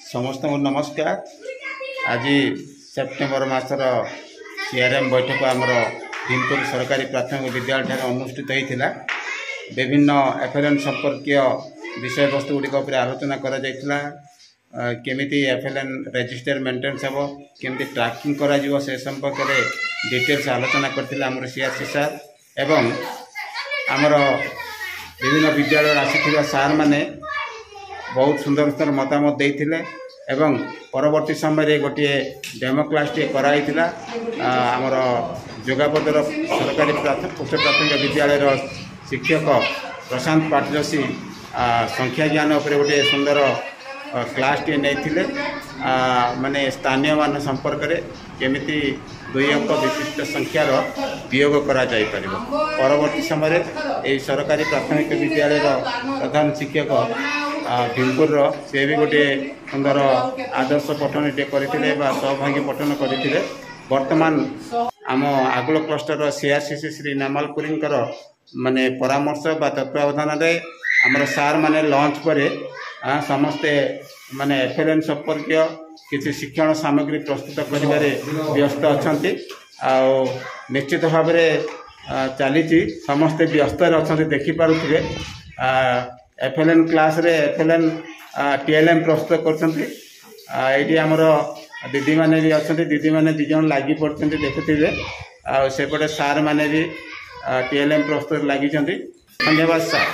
समस्त को नमस्कार। आज सेप्टेम्बर मासर सीआरएम बैठक आमर भीमपुर सरकारी प्राथमिक विद्यालय अनुष्ठित होता। विभिन्न एफएलएन संपर्कीय विषय वस्तु गुड़िक आलोचना करा केमिति एफएलएन रजिस्टर मेंटेनेंस हे केमिति ट्रैकिंग करा जीवो से संपर्क में डिटेल्स आलोचना करथिले हमर सीआरसी सार एवं आमर विभिन्न विद्यालय आसीथिबा सार माने बहुत सुंदर सुंदर मतामत देइथिले एवं परवर्ती समय गोटे डेमो क्लास टे कराइथिला आमर जोगापदर सरकारी उच्च प्राथमिक विद्यालय शिक्षक प्रशांत पाटजोशी संख्या ज्ञान उपर गोटे सुंदर क्लास टे नहीं माने स्थानीय मान संपर्क में केमिति 2 अंक विशिष्ट संख्यार वियोग करा जाई परिबो। परवर्ती समय ये सरकारी प्राथमिक विद्यालय प्रधान शिक्षक भीमपुर से भी गोटे सुंदर आदर्श पठन टे करथिले बा सहभागी पठन करथिले। वर्तमान आम आगुल क्लस्टर सीआरसीसी श्री नामालपुरींकर माने परामर्श बा तत्वावधान रे हमर सार माने लॉन्च करे समस्ते माने एफएलएन संपर्कीय किसी शिक्षण सामग्री प्रस्तुत करिबारे व्यस्त अछंती आ निश्चित भाव में चली समस्ते व्यस्त अछंती देखि पारुथिबे। एफएलएन क्लास रे एफएलएन टीएलएम प्रस्तुत करछंती। एटी हमर दीदी माने भी अछंती, दीदी माने 2 जण लागि पड़छंती देखुथिबे। आ सेपटे सार माने भी टीएलएम प्रस्तुत लागि छंती। धन्यवाद सार।